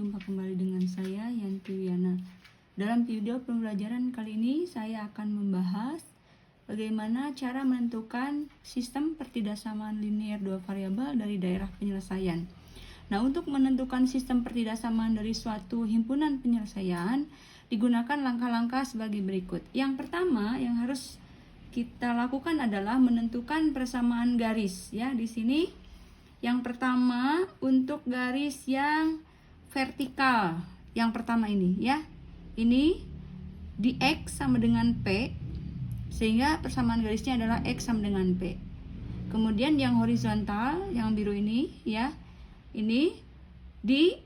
Jumpa kembali dengan saya Yanti Wiana. Dalam video pembelajaran kali ini saya akan membahas bagaimana cara menentukan sistem pertidaksamaan linear dua variabel dari daerah penyelesaian. Nah, untuk menentukan sistem pertidaksamaan dari suatu himpunan penyelesaian digunakan langkah-langkah sebagai berikut. Yang pertama yang harus kita lakukan adalah menentukan persamaan garis ya. Di sini yang pertama untuk garis yang vertikal, yang pertama ini ya, ini di X sama dengan P, sehingga persamaan garisnya adalah X sama dengan P. Kemudian yang horizontal, yang biru ini ya, ini di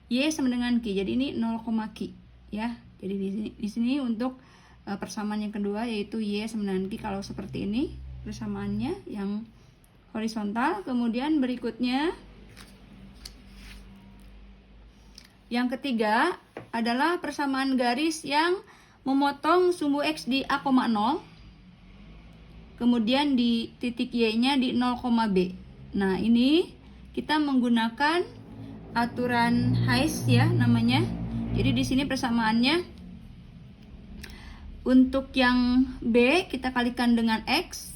Y sama dengan Q, jadi ini 0, Q ya. Jadi di sini untuk persamaan yang kedua yaitu Y sama dengan Q. Kalau seperti ini persamaannya yang horizontal. Kemudian berikutnya yang ketiga adalah persamaan garis yang memotong sumbu X di A, 0, kemudian di titik Y nya di 0, B. Nah, ini kita menggunakan aturan Hayes ya namanya. Jadi di sini persamaannya untuk yang B kita kalikan dengan X.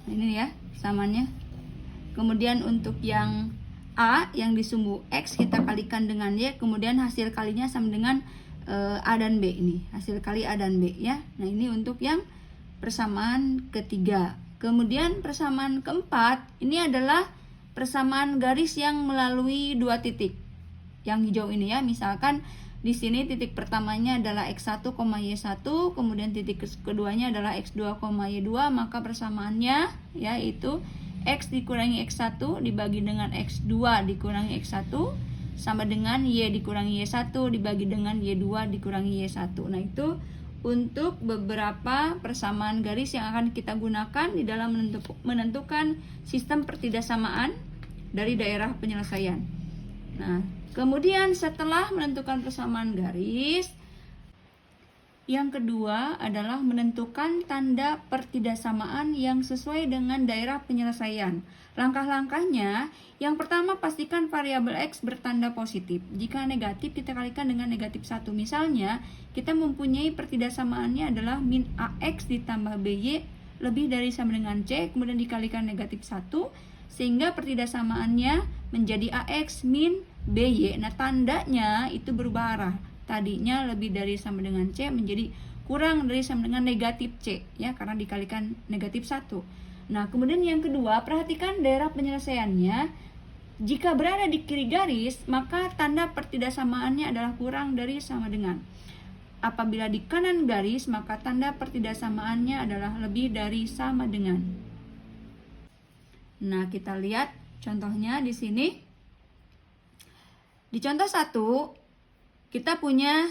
Ini ya samanya. Kemudian untuk yang A yang di sumbu X kita kalikan dengan Y, kemudian hasil kalinya sama dengan A dan B ini. Hasil kali A dan B ya. Nah, ini untuk yang persamaan ketiga. Kemudian persamaan keempat ini adalah persamaan garis yang melalui dua titik. Yang hijau ini ya. Misalkan di sini titik pertamanya adalah X1, Y1, kemudian titik keduanya adalah X2, Y2, maka persamaannya yaitu X dikurangi X1 dibagi dengan X2 dikurangi X1 sama dengan Y dikurangi Y1 dibagi dengan Y2 dikurangi Y1. Nah, itu untuk beberapa persamaan garis yang akan kita gunakan di dalam menentukan sistem pertidaksamaan dari daerah penyelesaian. Nah, kemudian setelah menentukan persamaan garis, yang kedua adalah menentukan tanda pertidaksamaan yang sesuai dengan daerah penyelesaian. Langkah-langkahnya, yang pertama pastikan variabel X bertanda positif. Jika negatif kita kalikan dengan negatif 1. Misalnya, kita mempunyai pertidaksamaannya adalah min AX ditambah BY lebih dari sama dengan C, kemudian dikalikan negatif 1, sehingga pertidaksamaannya menjadi AX min BY. Nah, tandanya itu berubah arah. Tadinya lebih dari sama dengan C menjadi kurang dari sama dengan negatif C ya, karena dikalikan negatif 1. Nah, kemudian yang kedua, perhatikan daerah penyelesaiannya. Jika berada di kiri garis, maka tanda pertidaksamaannya adalah kurang dari sama dengan. Apabila di kanan garis, maka tanda pertidaksamaannya adalah lebih dari sama dengan. Nah, kita lihat contohnya di sini. Di contoh 1, kita punya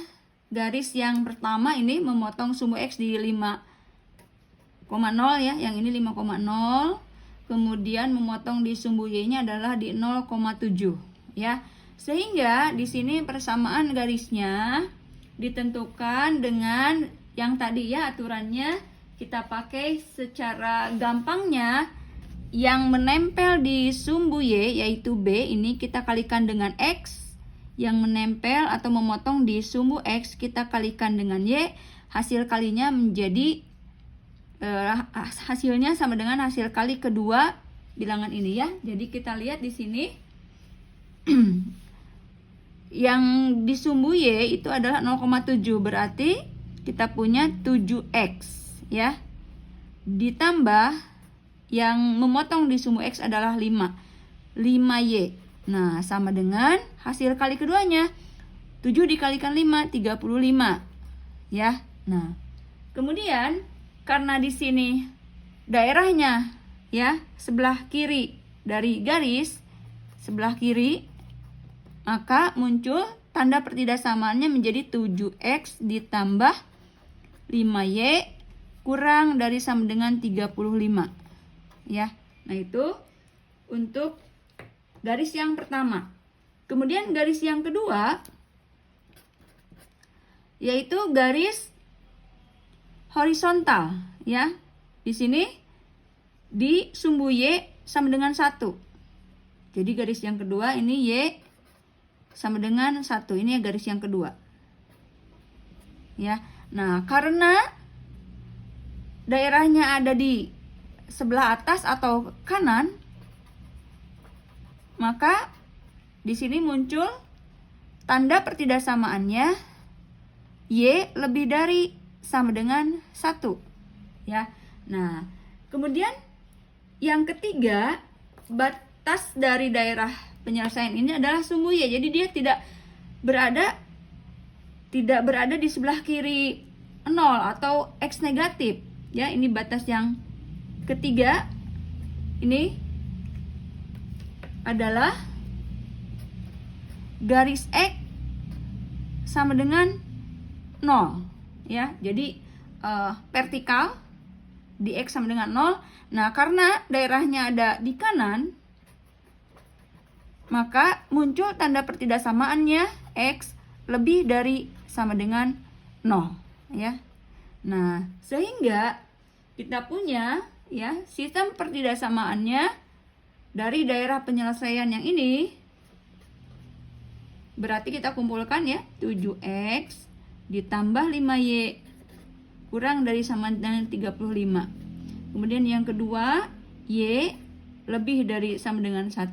garis yang pertama ini memotong sumbu X di 5,0 ya, yang ini 5,0. Kemudian memotong di sumbu Y-nya adalah di 0,7 ya. Sehingga di sini persamaan garisnya ditentukan dengan yang tadi ya, aturannya kita pakai secara gampangnya. Yang menempel di sumbu Y yaitu B ini kita kalikan dengan X. Yang menempel atau memotong di sumbu X kita kalikan dengan Y, hasil kalinya menjadi hasilnya sama dengan hasil kali kedua bilangan ini ya. Jadi kita lihat di sini yang di sumbu Y itu adalah 0,7, berarti kita punya 7X ya. Ditambah yang memotong di sumbu X adalah 5Y. Nah, sama dengan hasil kali keduanya 7 dikalikan 5, 35 ya. Nah, kemudian karena di sini daerahnya ya sebelah kiri dari garis, sebelah kiri, maka muncul tanda pertidaksamaannya menjadi 7X ditambah 5Y kurang dari sama dengan 35 ya. Nah, itu untuk garis yang pertama. Kemudian garis yang kedua yaitu garis horizontal ya. Di sini di sumbu Y sama dengan 1. Jadi garis yang kedua ini Y sama dengan 1. Ini garis yang kedua. Ya. Nah, karena daerahnya ada di sebelah atas atau kanan, maka di sini muncul tanda pertidaksamaannya Y lebih dari sama dengan 1. Ya. Nah, kemudian yang ketiga, batas dari daerah penyelesaian ini adalah sumbu Y. Jadi dia tidak berada di sebelah kiri 0 atau X negatif. Ya, ini batas yang ketiga. Ini adalah garis X sama dengan 0. Ya, jadi vertikal di X sama dengan 0. Nah, karena daerahnya ada di kanan, maka muncul tanda pertidaksamaannya X lebih dari sama dengan 0. Ya. Nah, sehingga kita punya ya sistem pertidaksamaannya dari daerah penyelesaian yang ini. Berarti kita kumpulkan ya, 7X ditambah 5Y kurang dari sama dengan 35. Kemudian yang kedua, Y lebih dari sama dengan 1.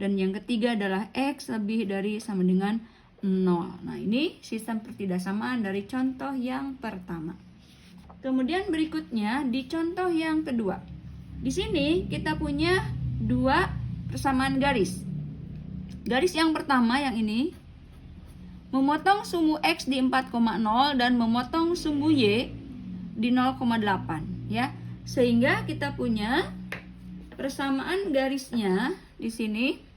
Dan yang ketiga adalah X lebih dari sama dengan 0. Nah, ini sistem pertidaksamaan dari contoh yang pertama. Kemudian berikutnya di contoh yang kedua. Di sini kita punya dua persamaan garis. Garis yang pertama yang ini memotong sumbu X di 4,0 dan memotong sumbu Y di 0,8 ya. Sehingga kita punya persamaan garisnya di sini.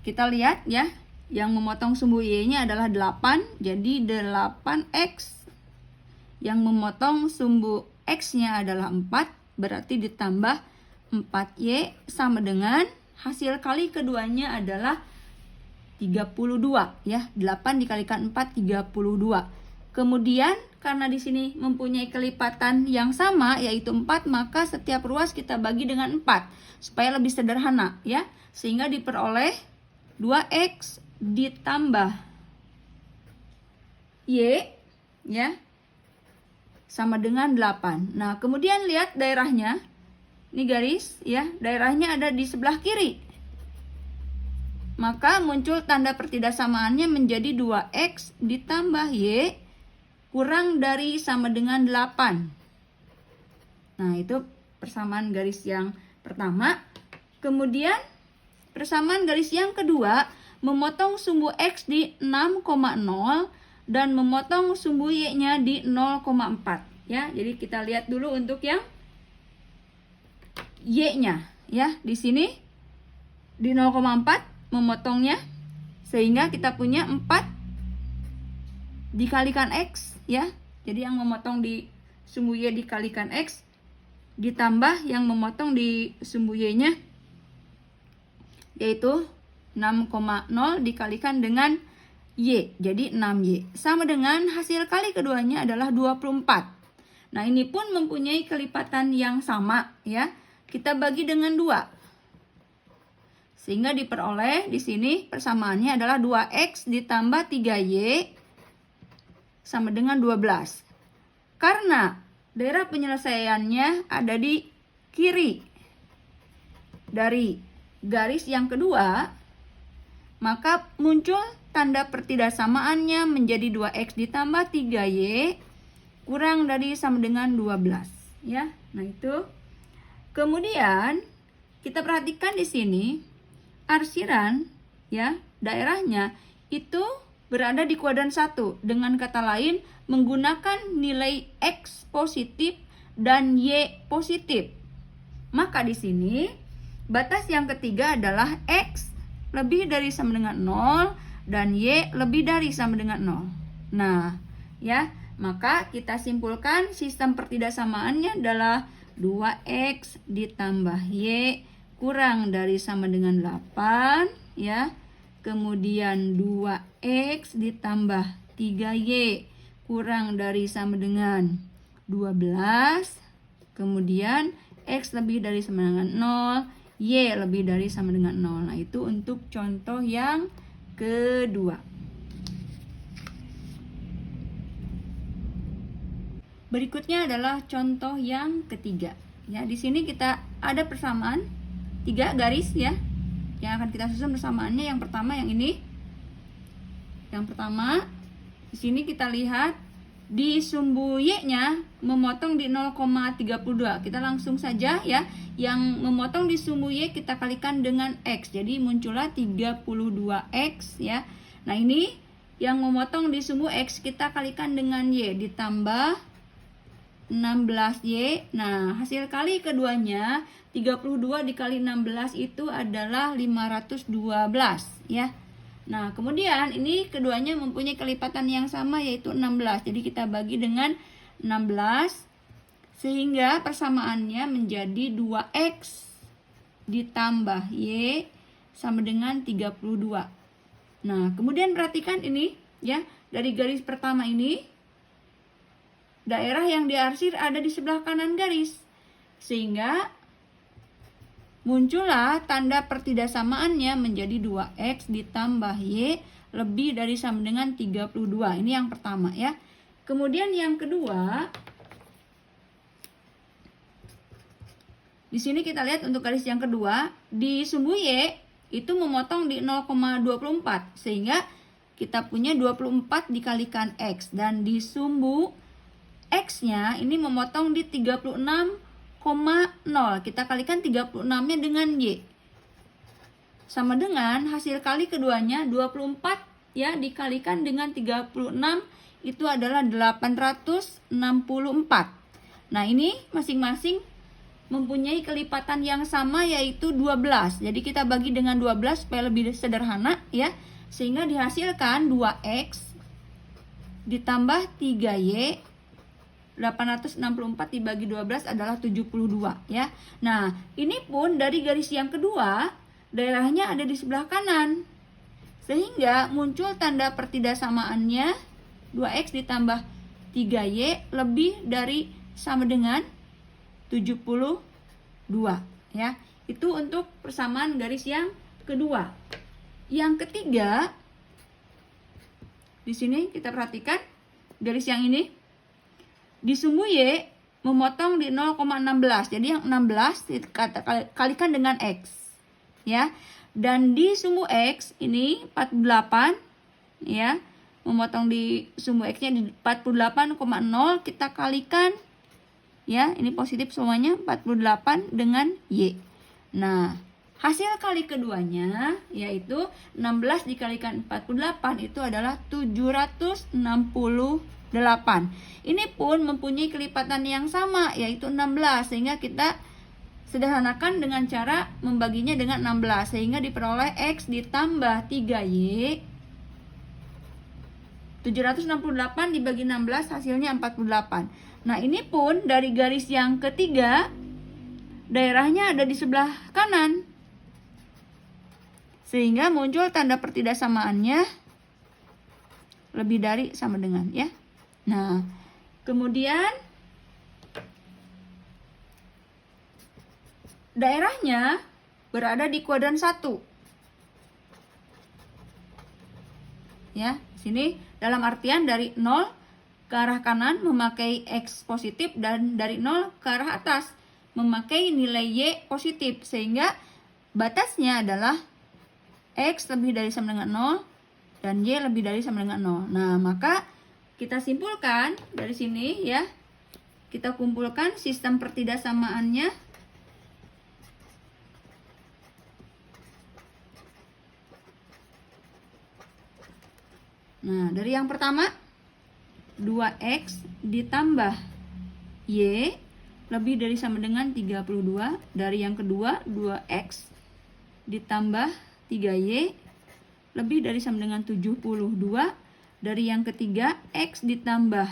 Kita lihat ya, yang memotong sumbu Y-nya adalah 8, jadi 8X. Yang memotong sumbu X-nya adalah 4, berarti ditambah 4Y sama dengan hasil kali keduanya adalah 32 ya. 8 dikalikan 4 32. Kemudian karena di sini mempunyai kelipatan yang sama yaitu 4, maka setiap ruas kita bagi dengan 4 supaya lebih sederhana ya. Sehingga diperoleh 2X ditambah Y ya sama dengan 8. Nah, kemudian lihat daerahnya. Ini garis ya, daerahnya ada di sebelah kiri. Maka muncul tanda pertidaksamaannya menjadi 2X ditambah Y kurang dari sama dengan 8. Nah, itu persamaan garis yang pertama. Kemudian persamaan garis yang kedua memotong sumbu X di 6,0 dan memotong sumbu Y-nya di 0,4 ya. Jadi kita lihat dulu untuk yang Y-nya ya. Di sini di 0,4 memotongnya sehingga kita punya 4 dikalikan X ya. Jadi yang memotong di sumbu Y dikalikan X ditambah yang memotong di sumbu Y-nya yaitu 6,0 dikalikan dengan Y, jadi 6Y. Sama dengan hasil kali keduanya adalah 24. Nah, ini pun mempunyai kelipatan yang sama ya. Kita bagi dengan 2. Sehingga diperoleh di sini persamaannya adalah 2X ditambah 3Y sama dengan 12. Karena daerah penyelesaiannya ada di kiri dari garis yang kedua, maka muncul tanda pertidaksamaannya menjadi 2X ditambah 3Y kurang dari sama dengan 12 ya. Nah, itu. Kemudian kita perhatikan di sini arsiran ya, daerahnya itu berada di kuadran 1. Dengan kata lain menggunakan nilai X positif dan Y positif. Maka di sini batas yang ketiga adalah X lebih dari sama dengan 0 dan Y lebih dari sama dengan 0. Nah, ya, maka kita simpulkan sistem pertidaksamaannya adalah 2X ditambah Y kurang dari sama dengan 8 ya. Kemudian 2X ditambah 3Y kurang dari sama dengan 12. Kemudian X lebih dari sama dengan 0, Y lebih dari sama dengan 0. Nah, itu untuk contoh yang kedua. Berikutnya adalah contoh yang ketiga. Ya, di sini kita ada persamaan 3 garis ya. Yang akan kita susun persamaannya yang pertama yang ini. Yang pertama, di sini kita lihat di sumbu Y-nya memotong di 0,32. Kita langsung saja ya, yang memotong di sumbu Y kita kalikan dengan X. Jadi muncullah 32X ya. Nah, ini yang memotong di sumbu X kita kalikan dengan Y ditambah 16Y. Nah, hasil kali keduanya 32 dikali 16 itu adalah 512 ya. Nah, kemudian ini keduanya mempunyai kelipatan yang sama yaitu 16. Jadi kita bagi dengan 16 sehingga persamaannya menjadi 2X ditambah Y sama dengan 32. Nah, kemudian perhatikan ini ya, dari garis pertama ini daerah yang diarsir ada di sebelah kanan garis. Sehingga muncullah tanda pertidaksamaannya menjadi 2X ditambah Y lebih dari sama dengan 32. Ini yang pertama ya. Kemudian yang kedua, di sini kita lihat untuk garis yang kedua, di sumbu Y itu memotong di 0,24. Sehingga kita punya 24 dikalikan X. Dan di sumbu X-nya ini memotong di 36,0. Kita kalikan 36-nya dengan Y. Sama dengan hasil kali keduanya 24 ya dikalikan dengan 36 itu adalah 864. Nah, ini masing-masing mempunyai kelipatan yang sama yaitu 12. Jadi kita bagi dengan 12 supaya lebih sederhana ya. Sehingga dihasilkan 2X ditambah 3Y 864 dibagi 12 adalah 72 ya. Nah, ini pun dari garis yang kedua daerahnya ada di sebelah kanan. Sehingga muncul tanda pertidaksamaannya 2X ditambah 3Y lebih dari sama dengan 72 ya. Itu untuk persamaan garis yang kedua. Yang ketiga, di sini kita perhatikan garis yang ini. Di sumbu Y memotong di 0,16. Jadi yang 16 kalikan dengan X. Ya. Dan di sumbu X ini 48 ya. Memotong di sumbu X-nya di 48,0 kita kalikan ya, ini positif semuanya 48 dengan Y. Nah, hasil kali keduanya yaitu 16 dikalikan 48 itu adalah 768. Ini pun mempunyai kelipatan yang sama yaitu 16, sehingga kita sederhanakan dengan cara membaginya dengan 16 sehingga diperoleh X ditambah 3Y. 768 dibagi 16 hasilnya 48. Nah, ini pun dari garis yang ketiga daerahnya ada di sebelah kanan. Sehingga muncul tanda pertidaksamaannya lebih dari sama dengan ya. Nah, kemudian daerahnya berada di kuadran 1. Ya, sini dalam artian dari 0 ke arah kanan memakai X positif dan dari 0 ke arah atas memakai nilai Y positif, sehingga batasnya adalah X lebih dari sama dengan 0 dan Y lebih dari sama dengan 0. Nah, maka kita simpulkan dari sini ya. Kita kumpulkan sistem pertidaksamaannya. Nah, dari yang pertama 2X ditambah Y lebih dari sama dengan 32. Dari yang kedua 2X ditambah 3Y lebih dari sama dengan 72. Dari yang ketiga X ditambah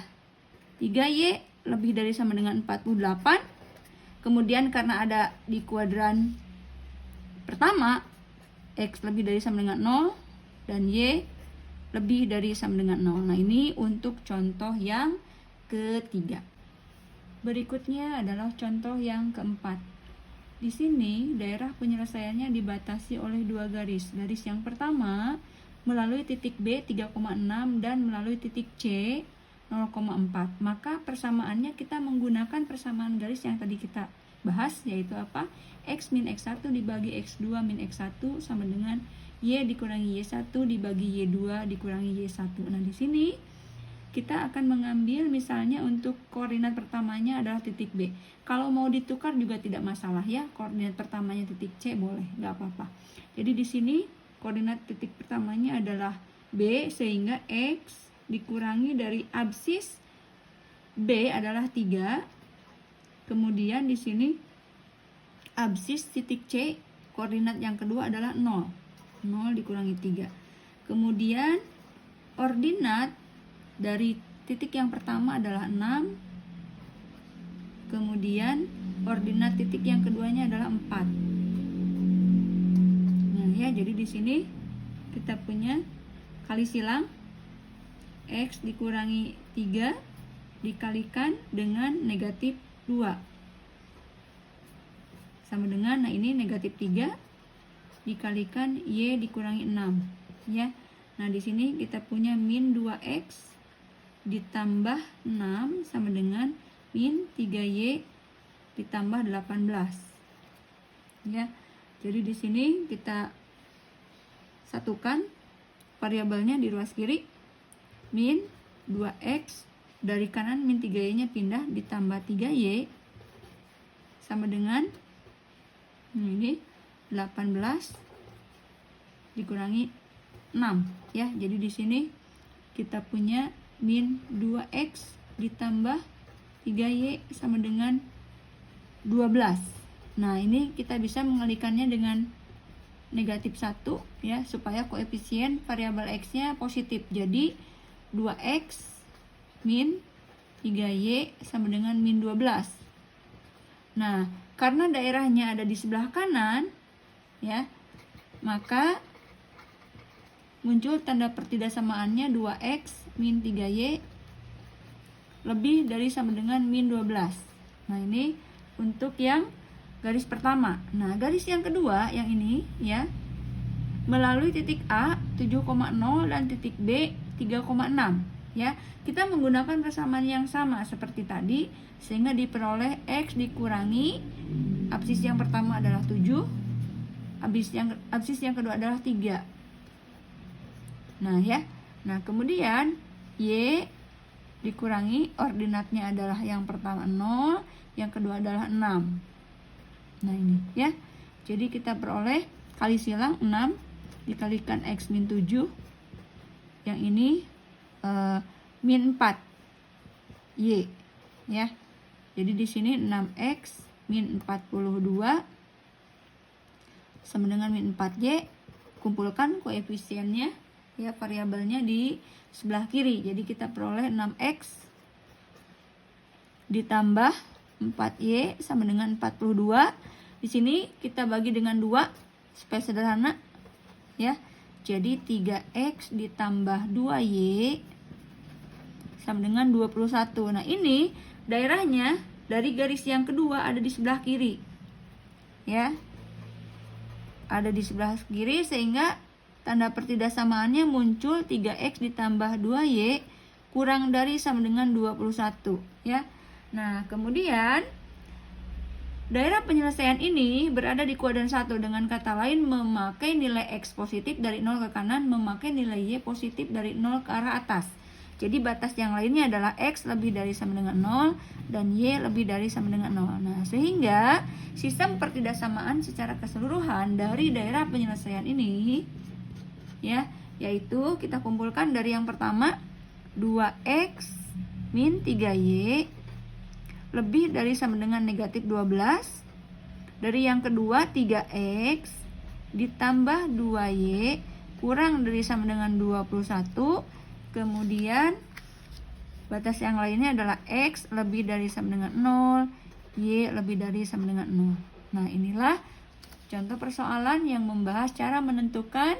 3Y lebih dari sama dengan 48. Kemudian karena ada di kuadran pertama X lebih dari sama dengan 0 dan Y lebih dari sama dengan 0. Nah, ini untuk contoh yang ketiga. Berikutnya adalah contoh yang keempat. di sini daerah penyelesaiannya dibatasi oleh dua garis. Garis yang pertama melalui titik B 3,6 dan melalui titik C 0,4. Maka persamaannya kita menggunakan persamaan garis yang tadi kita bahas, yaitu apa? X min X1 dibagi X2 min X1 sama dengan Y dikurangi Y1 dibagi Y2 dikurangi Y1. Nah, di sini kita akan mengambil misalnya untuk koordinat pertamanya adalah titik B. Kalau mau ditukar juga tidak masalah ya. Koordinat pertamanya titik C boleh, nggak apa-apa. Jadi di sini koordinat titik pertamanya adalah B, sehingga X dikurangi dari absis B adalah 3. Kemudian di sini absis titik C, koordinat yang kedua adalah 0. 0 dikurangi 3. Kemudian ordinat dari titik yang pertama adalah 6. Kemudian ordinat titik yang keduanya adalah 4. Nah, ya, jadi di sini kita punya kali silang X dikurangi 3 dikalikan dengan negatif 2 sama dengan, nah ini negatif 3 dikalikan Y dikurangi 6 ya. Nah, di sini kita punya min 2X ditambah 6 sama dengan min 3Y ditambah 18 ya. Jadi di sini kita satukan variabelnya di ruas kiri, min 2X dari kanan min 3Y nya pindah ditambah 3Y sama dengan ini 18 dikurangi 6 ya. Jadi di sini kita punya min 2X ditambah 3Y sama dengan 12. Nah, ini kita bisa mengalikannya dengan negatif 1 ya, supaya koefisien variabel X-nya positif. Jadi 2X min 3Y sama dengan min 12. Nah, karena daerahnya ada di sebelah kanan ya, maka muncul tanda pertidakssamaannya 2X min 3Y lebih dari sama dengan min 12. Nah, ini untuk yang garis pertama. Nah, garis yang kedua yang ini ya, melalui titik A 7,0 dan titik B 3,6 ya. Kita menggunakan persamaan yang sama seperti tadi sehingga diperoleh X dikurangi absis yang pertama adalah 7, absis yang kedua adalah 3. Nah ya, nah kemudian Y dikurangi ordinatnya adalah yang pertama 0, yang kedua adalah 6. Nah ini ya, jadi kita peroleh kali silang 6 dikalikan X min 7, yang ini min 4 Y ya. Jadi di sini 6X min 42 sama dengan min 4Y. Kumpulkan koefisiennya ya, variabelnya di sebelah kiri. Jadi kita peroleh 6X ditambah 4Y sama dengan 42. Di sini kita bagi dengan 2 supaya sederhana ya. Jadi 3X ditambah 2Y sama dengan 21. Nah, ini daerahnya dari garis yang kedua ada di sebelah kiri ya. Ada di sebelah kiri sehingga tanda pertidaksamaannya muncul 3X ditambah 2Y kurang dari sama dengan 21 ya. Nah, kemudian daerah penyelesaian ini berada di kuadran 1, dengan kata lain memakai nilai X positif dari 0 ke kanan, memakai nilai Y positif dari 0 ke arah atas. Jadi batas yang lainnya adalah X lebih dari sama dengan 0 dan Y lebih dari sama dengan 0. Nah, sehingga sistem pertidaksamaan secara keseluruhan dari daerah penyelesaian ini ya, yaitu kita kumpulkan dari yang pertama 2X min 3Y lebih dari sama dengan negatif 12. Dari yang kedua 3X ditambah 2Y kurang dari sama dengan 21. Kemudian batas yang lainnya adalah X lebih dari sama dengan 0, Y lebih dari sama dengan 0. Nah, inilah contoh persoalan yang membahas cara menentukan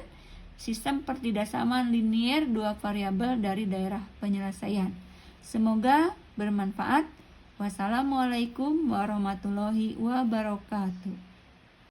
sistem pertidaksamaan linier dua variabel dari daerah penyelesaian. Semoga bermanfaat. Wassalamualaikum warahmatullahi wabarakatuh.